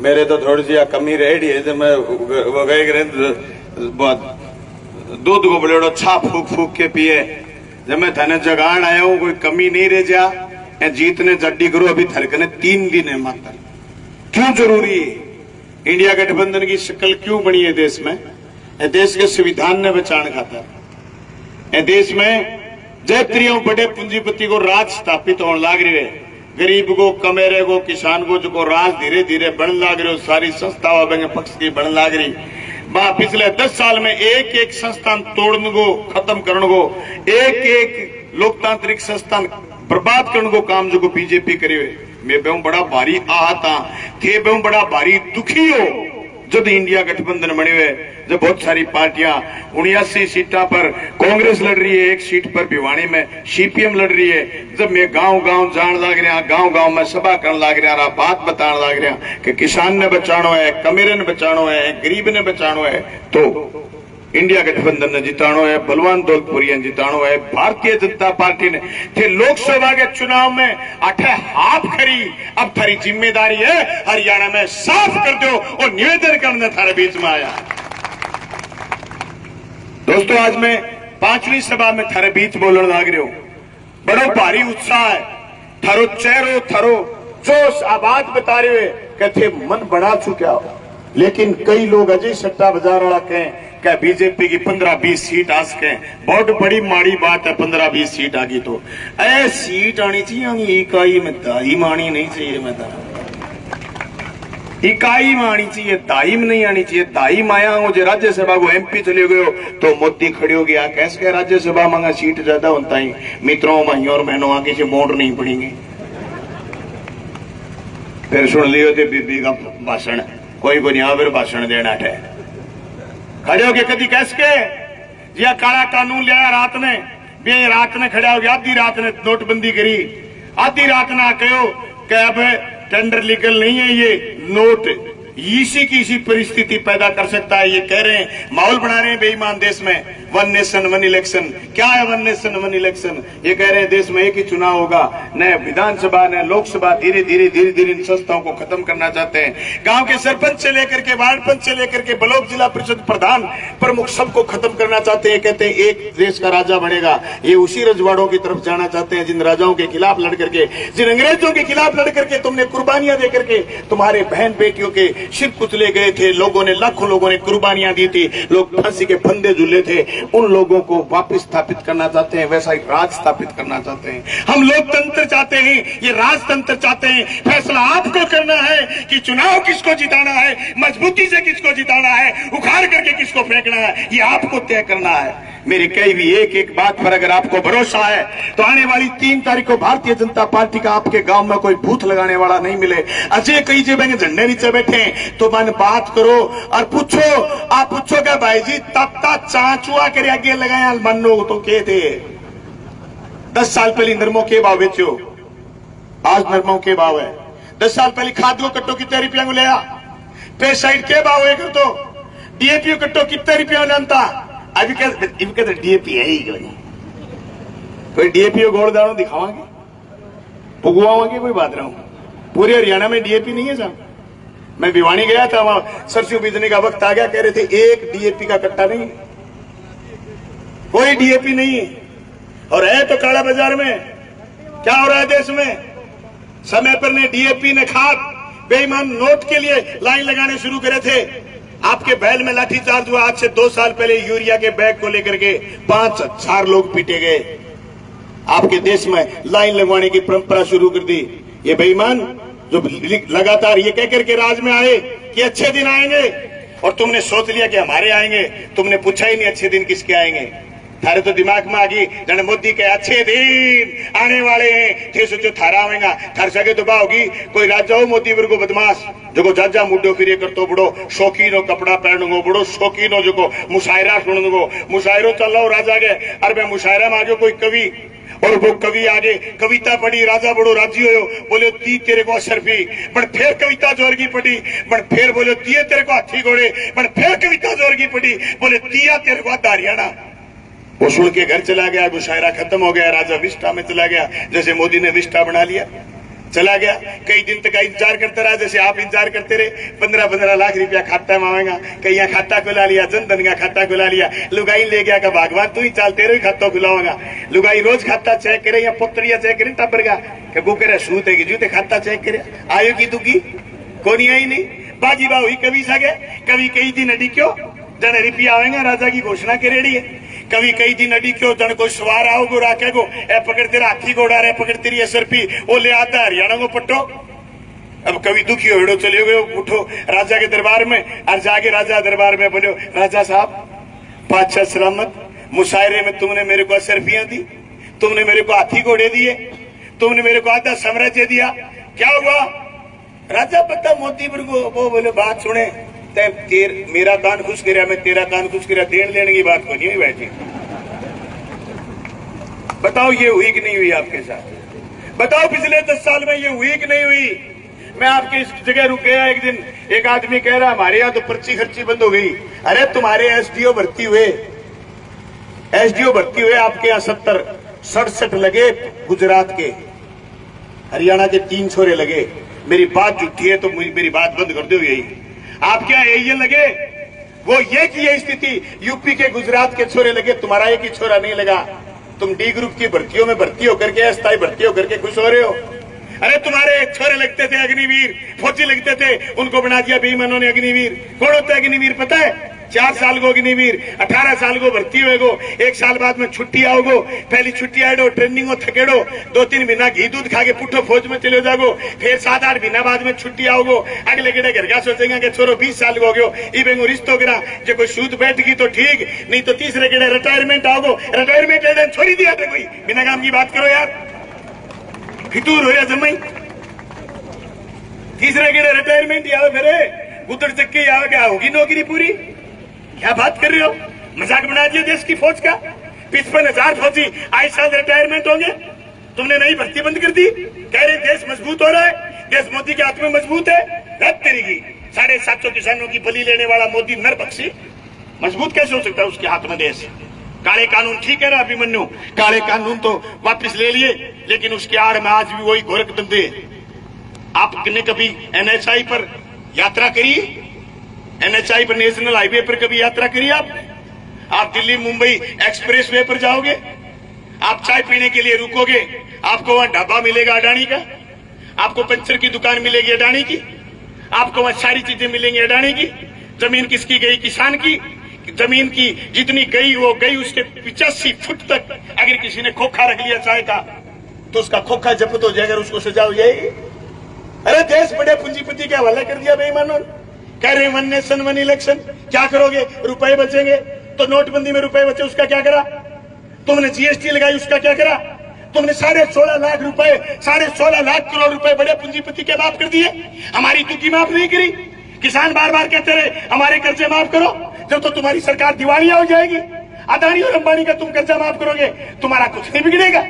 मेरे तो थोड़ी सी कमी रही है, तो मैं वो गए दूध को बड़े छा फूक फूक के पिए। जब मैं थाने जगाड़ आया हूं, कोई कमी नहीं रह जा, जीतने जड्डी करो। अभी थरकने 3 दिन है मात्र। क्यों जरूरी है? इंडिया गठबंधन की शक्ल क्यों बनी है देश में? देश के संविधान ने बचाने खातर देश में जयत्रियों बड़े पूंजीपति को राज स्थापित होने लाग रही है। गरीब को, कमेरे को, किसान को जो राज धीरे धीरे बढ़ने लाग रहे हो। सारी संस्था पक्ष की बढ़ने लाग रही। वहां पिछले 10 साल में एक संस्थान तोड़ने को, खत्म करने को, एक लोकतांत्रिक संस्थान बर्बाद करने को काम जो बीजेपी करे हुए। मैं बहु बड़ा भारी आहत हाँ, थे बहु बड़ा भारी दुखी हो जब इंडिया गठबंधन बने हुए, जब बहुत सारी पार्टियां 79 सीटा पर कांग्रेस लड़ रही है, एक सीट पर भिवानी में सीपीएम लड़ रही है, जब मैं गांव गांव जान लग रहा, गांव गांव में सभा कर लग रहा, बात बताने लग रहा कि किसान ने बचाना है, कमेरे ने बचाना है, गरीब ने बचाना है, तो इंडिया गठबंधन ने जितानो है, बलवान दौलतपुरी ने जितानो है। भारतीय जनता पार्टी ने थे लोकसभा के चुनाव में अठे हाथ खरी, अब थारी जिम्मेदारी है हरियाणा में साफ कर दो और निवेदन करने थारे बीच में आया। दोस्तों, आज मैं 5वीं सभा में थारे बीच बोलने लग रहे हो, बड़ो भारी उत्साह है, थारो चेहरो थारो जोश आवाज बता रहे हुए कहते मन बना चुका हो, लेकिन कई लोग अजय सट्टा बाजार वाला कहें क्या बीजेपी की 15-20 सीट आ सके, बहुत बड़ी माड़ी बात है। 15-20 सीट आ गई तो ऐ सीट आनी चाहिए, इकाई में दाई मानी नहीं चाहिए, मैं इकाई में आनी चाहिए, दाई में नहीं आनी चाहिए। दाई माया हो जो राज्यसभा को एमपी चले गए हो तो मोदी खड़ी हो गया, कैसे राज्यसभा मांगा सीट ज्यादा होता ही मित्रों भाइयों और बहनों आगे से वोट नहीं पड़ेंगे। फिर सुन लियो थे बीबी का भाषण, कोई को नहीं फिर भाषण देना है, खड़े हो गए कदी कैस के जिया काला कानून लिया रात ने, बे रात ने खड़ा हो गया, आधी रात ने नोटबंदी करी, आधी रात ने कहो कि अब टेंडर लीगल नहीं है, ये नोट इसी की इसी परिस्थिति पैदा कर सकता है, ये कह रहे हैं, माहौल बना रहे हैं बेईमान देश में। 1 नेशन 1 इलेक्शन, क्या है 1 नेशन 1 इलेक्शन? ये कह रहे हैं देश में एक ही चुनाव होगा, न विधानसभा न लोकसभा, धीरे धीरे इन संस्थाओं को खत्म करना चाहते हैं। गांव के सरपंच से लेकर के वार्ड पंच से लेकर के ब्लॉक जिला परिषद प्रधान प्रमुख सबको खत्म करना चाहते हैं। कहते हैं एक देश का राजा बनेगा, ये उसी रजवाड़ों की तरफ जाना चाहते हैं जिन राजाओं के खिलाफ लड़ करके, जिन अंग्रेजों के खिलाफ लड़ करके तुमने कुर्बानियां दे करके तुम्हारे बहन बेटियों के सिर कुचले गए थे, लोगों ने, लाखों लोगों ने कुर्बानियां दी थी, लोग फांसी के फंदे झूले थे, उन लोगों को वापस स्थापित करना चाहते हैं, वैसा ही राज स्थापित करना चाहते हैं। हम लोकतंत्र चाहते हैं, ये राजतंत्र चाहते हैं। फैसला आपको करना है कि चुनाव किसको जिताना है, मजबूती से किसको जिताना है, उखाड़ करके किसको फेंकना है, ये आपको तय करना है। मेरी कई भी एक बात पर अगर आपको भरोसा है तो आने वाली 3 तारीख को भारतीय जनता पार्टी का आपके गांव में कोई बूथ लगाने वाला नहीं मिले। अजय कई जगह झंडे नीचे बैठे तो मन बात करो और पूछो, आप पूछोगे भाई जी तत्ता चाचुआ के आगे लगाया मनो तो के थे 10 साल पहले नरमो के भाव बेचो, आज नरमो के भाव है। 10 साल पहले खाद को कट्टो कितने रुपया को लिया, पेस्टिसाइड के भाव है, तो डीएपी कट्टो कितने रुपया लेता, अभी कहते डीएपी है ही कोई डीएपी गोड़ दाड़ो दिखावांगे, पुगवाओगे कोई बात रहा हूं। पूरे हरियाणा में डीएपी नहीं है साहब। मैं भिवानी गया था, वहां सरसों बीजने का वक्त आ गया, कह रहे थे एक डीएपी का कट्टा नहीं, कोई डीएपी नहीं है। और है तो काला बाजार में क्या हो रहा है देश में, समय पर ने डीएपी ने खाद बेईमान नोट के लिए लाइन लगाने शुरू करे थे। आपके बैल में लाठीचार्ज हुआ, आज से 2 साल पहले यूरिया के बैग को लेकर के 5000 लोग पीटे गए। आपके देश में लाइन लगवाने की परंपरा शुरू कर दी। ये बेईमान जो लगातार ये कह करके राज में आए कि अच्छे दिन आएंगे, और तुमने सोच लिया कि हमारे आएंगे, तुमने पूछा ही नहीं अच्छे दिन किसके आएंगे। थारे तो दिमाग में आ गई जन मोदी के अच्छे दिन आने वाले हैं, थे सोचो थारा आवेगा, थार सके तो होगी कोई राजा हो मोदी वर्गो बदमाश जो जाजा मुड्डो फिर करतो बड़ो शौकीनो कपड़ा पहनो बड़ो शौकीनो जो मुशायरा सुनो मुशायरो चल रहा राजा के, अरे मैं मुशायरा में आगे कोई कवि, और वो कवि आगे कविता पढ़ी, राजा बड़ो राजी हो बोले ती तेरे को अशरफी, पर फिर कविता जोर की पढ़ी, पर फिर बोले तिये तेरे को हाथी घोड़े, पर फिर कविता जोर की पढ़ी, बोले तिया तेरे को हरियाणा। वो सुन के घर चला गया, मुशायरा खत्म हो गया, राजा विष्टा में चला गया, जैसे मोदी ने विष्टा बना लिया, चला गया। कई दिन तक इंतजार करता रहा, जैसे आप इंतजार करते रहे। 15-15 लाख रुपया खाता मांगेगा, कहीं यहाँ खाता खुला लिया, जनधन का खाता खुला लिया, लुगाई ले गया का भगवान तू ही चलते रहो खाता खुलाओगा। लुगाई रोज खाता चेक करे या पुत्रिया चेक करे टब्बर का करे सूत है जूते खाता चेक करे आयो की दुखी कोनी आई नहीं। बाजी बा हुई कभी सगे, कभी कई दिन अडी क्यों जन रुपया आवेगा, राजा की घोषणा करेड़ी है। कभी कई दिन अडी क्यों जन को सवार आओगो राखेगो, ए पकड़ तेरा हाथी घोड़ा रे, पकड़ तेरी असरपी वो ले आता हरियाणा को पट्टो। अब कभी दुखी हो चले गए, उठो राजा के दरबार में, और जाके राजा दरबार में बोलो राजा साहब बादशाह सलामत, मुशायरे में तुमने मेरे को असरफियां दी, तुमने मेरे को हाथी घोड़े दिए, तुमने मेरे को आधा साम्राज्य दिया, क्या हुआ? राजा पता मोती पर को वो बोले बात सुने, मेरा कान खुश करा, मैं तेरा कान खुश करा, देन लेने की बात को नहीं हुई बैठी। बताओ ये हुई कि नहीं हुई आपके साथ? बताओ पिछले 10 साल में ये हुई कि नहीं हुई? मैं आपकी इस जगह रुक गया एक दिन, एक आदमी कह रहा हमारे यहाँ तो पर्ची खर्ची बंद हो गई। अरे तुम्हारे एसडीओ भर्ती हुए आपके यहाँ 67 लगे गुजरात के, हरियाणा के 3 छोरे लगे। मेरी बात झूठी है तो मेरी बात बंद कर दो। यही आप क्या ये लगे? वो ये की ये स्थिति, यूपी के गुजरात के छोरे लगे, तुम्हारा एक ही छोरा नहीं लगा। तुम डी ग्रुप की भर्तियों में भर्ती होकर के, अस्थायी भर्ती होकर के खुश हो रहे हो। अरे तुम्हारे छोरे लगते थे अग्निवीर, फौजी लगते थे, उनको बना दिया बेईमानों ने अग्निवीर। कौन होता है अग्निवीर पता है? 4 साल को अग्निवीर, 18 साल को भर्ती होएगो, 1 साल बाद में छुट्टी आओगो, पहली छुट्टी आएडो, ट्रेनिंग हो थकेड़ो, 2-3 महीना घी दूध खा के पुट्ठो फौज में चले जागो, फिर 7-8 महीना बाद में छुट्टी आओगो। अगले गेड़े घर का सोचेंगे कि छोरो 20 साल को हो गयो, इबेंगो रिश्तो करा, जो कोई सूद बैठ गई तो ठीक, नहीं तो तीसरे गेड़े रिटायरमेंट आओगो। रिटायरमेंट ले छोड़ी दिया था कोई, बिना काम की बात करो यार, फितूर हो या जमाई। तीसरे गेड़े रिटायरमेंट ही आवे, फिर गुदड़ चक्के आवे, क्या होगी नौकरी पूरी? क्या बात कर रहे हो? मजाक बना दिया देश की फौज का। 55,000 फौजी आज साल रिटायरमेंट होंगे, तुमने नई भर्ती बंद कर दी। कह रहे देश मजबूत हो रहा है, देश मोदी के हाथ में मजबूत है। रब तेरी की 750 किसानों की बलि लेने वाला मोदी नर बख्शी मजबूत कैसे हो सकता है उसके हाथ में देश? काले कानून ठीक है ना अभिमन्यु, काले कानून तो वापस ले लिए, लेकिन उसके आड़ में आज भी वही गोरख धंधे। आपने कभी NHI पर यात्रा करी? NHI पर, नेशनल हाईवे पर कभी यात्रा करी आप दिल्ली मुंबई एक्सप्रेस वे पर जाओगे, आप चाय पीने के लिए रुकोगे, आपको वहां ढाबा मिलेगा अडानी का, आपको पंचर की दुकान मिलेगी अडानी की, आपको वहां सारी चीजें मिलेंगी अडानी की। जमीन किसकी गई? किसान की। जमीन की जितनी गई वो गई, उसके 85 फुट तक अगर किसी ने खोखा रख लिया चाय का तो उसका खोखा जब्त हो जाएगा, उसको सजा हो जाएगी। अरे देश बड़े पूंजीपति के हवाले कर दिया बेईमानों। कह रहे 1 नेशन 1 इलेक्शन, क्या करोगे? रुपए बचेंगे तो नोटबंदी में रुपए बचे, उसका क्या करा? तुमने GST लगाई, उसका क्या करा? तुमने 16.5 लाख रुपए, 16.5 लाख करोड़ रुपए बड़े पूंजीपति के माफ कर दिए, हमारी तुकी माफ नहीं करी। किसान बार बार कहते रहे हमारे कर्जे माफ करो, जब तो तुम्हारी सरकार दिवालिया हो जाएगी। अदानी और अंबानी का तुम कर्जा माफ करोगे, तुम्हारा कुछ नहीं बिगड़ेगा।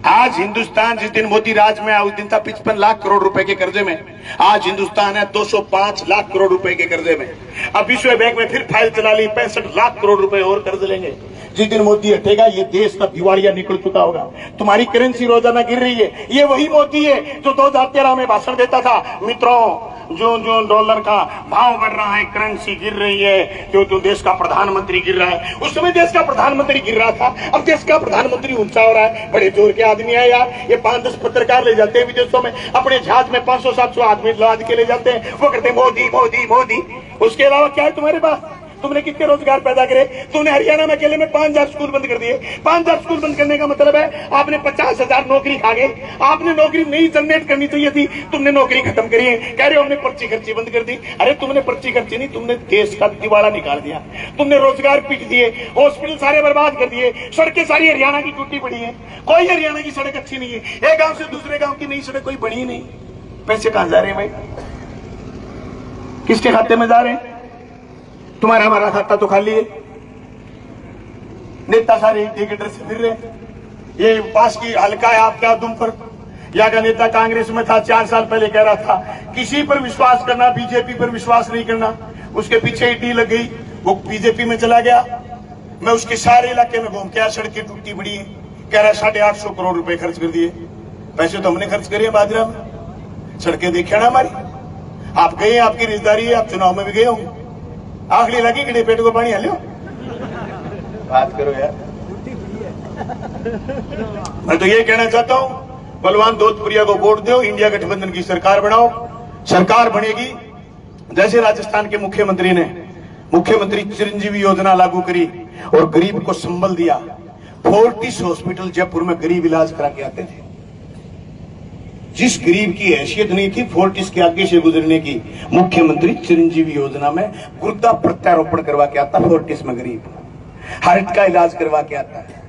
आज हिंदुस्तान जिस दिन मोदी राज में आया उस दिन था 55 लाख करोड़ रुपए के कर्जे में। आज हिंदुस्तान है 205 लाख करोड़ रुपए के कर्जे में। अब विश्व बैंक में फिर फाइल चला ली, 65 लाख करोड़ रुपए और कर्ज लेंगे। जिस दिन मोदी हटेगा ये देश का दिवालिया निकल चुका होगा। तुम्हारी करेंसी रोजाना गिर रही है, ये वही मोदी है जो 2013 में भाषण देता था, मित्रों जो डॉलर का भाव बढ़ रहा है, करेंसी गिर रही है, क्यों देश का प्रधानमंत्री गिर रहा है। उस समय देश का प्रधानमंत्री गिर रहा था, अब देश का प्रधानमंत्री ऊंचा हो रहा है। बड़े जोर के आदमी है यार, ये 5-10 पत्रकार ले जाते हैं विदेशों में, अपने जहाज में 500-700 आदमी लाद के ले जाते हैं, वो कहते हैं मोदी मोदी मोदी। उसके अलावा क्या है तुम्हारे पास? तुमने कितने रोजगार पैदा करे? तुमने हरियाणा में अकेले में 5000 स्कूल बंद कर दिए। 5000 स्कूल बंद करने का मतलब है आपने 50,000 नौकरी खा गए। आपने नौकरी नहीं जनरेट करनी चाहिए थी, तुमने नौकरी खत्म करी है। कह रहे हो हमने पर्ची खर्ची बंद कर दी। अरे तुमने पर्ची खर्ची नहीं, तुमने देश का दिवाला निकाल दिया। तुमने रोजगार पीट दिए, हॉस्पिटल सारे बर्बाद कर दिए, सड़कें सारी हरियाणा की टूटी पड़ी है, कोई हरियाणा की सड़क अच्छी नहीं है। एक गांव से दूसरे गांव की नई सड़क कोई बनी नहीं। पैसे कहां जा रहे हैं भाई? किसके खाते में जा रहे हैं? तुम्हारा हमारा खाता तो खाली है। नेता सारे एक ड्रेस से फिर रहे। ये पास की हल्का है आपका दुम पर, यहाँ का नेता कांग्रेस में था, 4 साल पहले कह रहा था किसी पर विश्वास करना, बीजेपी पर विश्वास नहीं करना। उसके पीछे ईडी लग गई, वो बीजेपी में चला गया। मैं उसके सारे इलाके में घूम के आया, सड़कें टूटी बड़ी है। कह रहा 850 करोड़ रुपए खर्च कर दिए। पैसे तो हमने खर्च करे बाजरा में, सड़कें देखिए ना हमारी। आप गए, आपकी रिश्तेदारी है, आप चुनाव में भी गए होंगे। आखिरी लगी कि पेट को पानी हलो, बात करो यार। मैं तो ये कहना चाहता हूं, बलवान दोतप्रिया को वोट दो, इंडिया गठबंधन की सरकार बनाओ। सरकार बनेगी जैसे राजस्थान के मुख्यमंत्री ने मुख्यमंत्री चिरंजीवी योजना लागू करी और गरीब को संबल दिया। फोर्टिस हॉस्पिटल जयपुर में गरीब इलाज करा के आते थे। जिस गरीब की हैसियत नहीं थी फोर्टिस के आगे से गुजरने की, मुख्यमंत्री चिरंजीवी योजना में गुर्दा प्रत्यारोपण करवा के आता। फोर्टिस में गरीब हार्ट का इलाज करवा के आता है।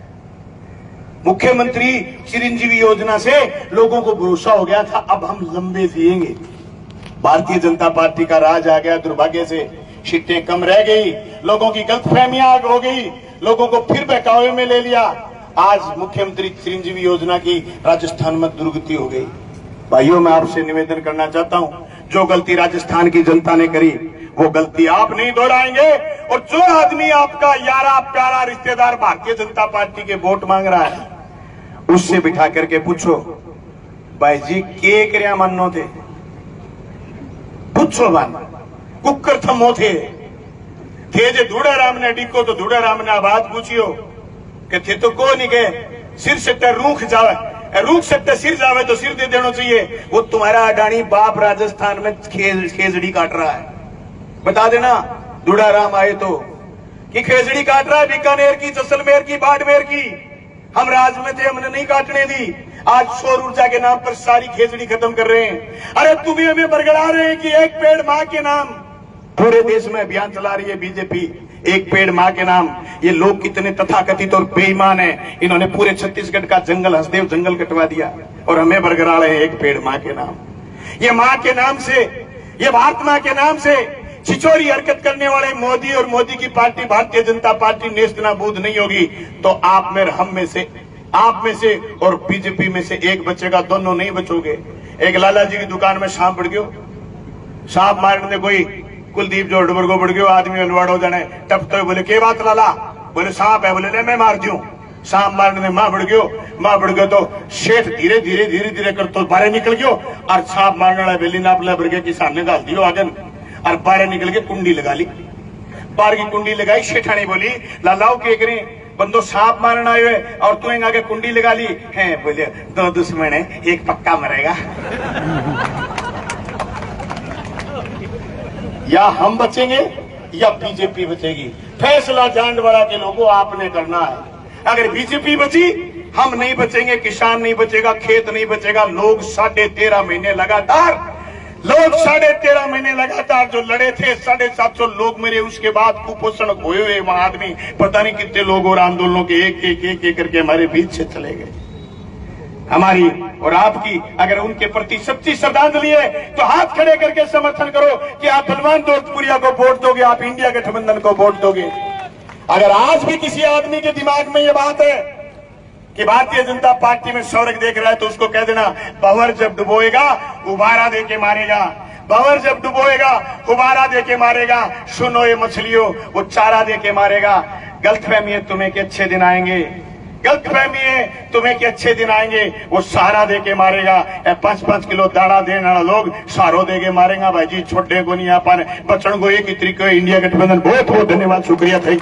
मुख्यमंत्री चिरंजीवी योजना से लोगों को भरोसा हो गया था अब हम लंबे जिएंगे। भारतीय जनता पार्टी का राज आ गया। दुर्भाग्य से सीटें कम रह गई, लोगों की गलतफहमियां हो गई, लोगों को फिर बहकावे में ले लिया। आज मुख्यमंत्री चिरंजीवी योजना की राजस्थान में दुर्गति हो गई। भाइयों, मैं आपसे निवेदन करना चाहता हूं, जो गलती राजस्थान की जनता ने करी वो गलती आप नहीं दोहराएंगे। और जो आदमी आपका यारा प्यारा रिश्तेदार भारतीय जनता पार्टी के वोट मांग रहा है, उससे बिठा करके पूछो, भाई जी के क्रिया मानो थे, पूछो बान कुकर थमो थे जे धूड़ा राम ने डिको तो धूड़ा राम ने आवाज पूछियो कि थे तो को नहीं गए, सिर सट्टा रूख जावे, रूख सट्टा सिर जावे तो सिर दे देना चाहिए। वो तुम्हारा अडानी बाप राजस्थान में खेजड़ी काट रहा है, बता देना धूड़ा राम आए तो कि खेजड़ी काट रहा है बीकानेर की, जैसलमेर की, बाड़मेर की। हम राज में थे, हमने नहीं काटने दी। आज सौर ऊर्जा के नाम पर सारी खेजड़ी खत्म कर रहे हैं। अरे तुम्हें हमें बरगड़ा रहे हैं कि एक पेड़ मां के नाम, पूरे देश में अभियान चला रही है बीजेपी, एक पेड़ मां के नाम। ये लोग कितने तथाकथित और बेईमान हैं, इन्होंने पूरे छत्तीसगढ़ का जंगल, हसदेव जंगल कटवा दिया और हमें बरगड़ा रहे हैं एक पेड़ मां के नाम। ये मां के नाम से, ये भारत मां के नाम से छिछोरी हरकत करने वाले मोदी और मोदी की पार्टी भारतीय जनता पार्टी नेस्तनाबूद नहीं होगी तो आप में, हम में से, आप में से और बीजेपी में से एक बचेगा, दोनों नहीं बचोगे। एक लाला जी की दुकान में सांप बढ़ गयो, सांप मारने कोई कुलदीप जो डुबरगो बढ़ गयो, आदमी अनवाड़ो जाने टपतो, बोले के बात लाला, बोले सांप है, बोले ले मैं मार दूं। सांप मारने में मां बढ़ गयो तो शेठ धीरे धीरे धीरे धीरे कर तो बाहर निकल गयो और सांप मारने वाला बेली नाप ले बढ़ की सामने डाल दियो आगन और बाहर निकल के कुंडी लगा ली, बाहर की कुंडी लगाई। शेठानी बोली लालाओ के करें, बंदो सांप मारना आयो है और तू आगे कुंडी लगा ली है, बोले दो दुश्मन है, एक पक्का मरेगा। या हम बचेंगे या बीजेपी बचेगी, फैसला जांडवाड़ा के लोगों आपने करना है। अगर बीजेपी बची, हम नहीं बचेंगे, किसान नहीं बचेगा, खेत नहीं बचेगा। लोग 13.5 महीने लगातार, लोग 13.5 महीने लगातार जो लड़े थे, 750 लोग मेरे, उसके बाद कुपोषण हुए हुए वहां आदमी पता नहीं कितने लोग और आंदोलनों के एक करके हमारे बीच से चले गए। हमारी और आपकी अगर उनके प्रति सच्ची श्रद्धांजलि है तो हाथ खड़े करके समर्थन करो कि आप बलवान दोस्तपुरिया को वोट दोगे, आप इंडिया गठबंधन को वोट दोगे। अगर आज भी किसी आदमी के दिमाग में ये बात है कि भारतीय जनता पार्टी में स्वर्ग देख रहा है तो उसको कह देना, भंवर जब डुबोएगा उबारा दे के मारेगा, भंवर जब डुबोएगा उबारा दे के मारेगा। सुनो ये मछलियों, वो चारा दे के मारेगा। गलतफहमी है तुम्हें कि अच्छे दिन आएंगे, गलतफहमी है तुम्हें कि अच्छे दिन आएंगे, वो सहारा दे के मारेगा। 5-5 किलो दाना देने वाला लोग सहारो दे के मारेगा। भाई जी छोटे को नहीं आ पाने, बचन को एक ही तरीके इंडिया गठबंधन। बहुत बहुत धन्यवाद, शुक्रिया, थैंक यू।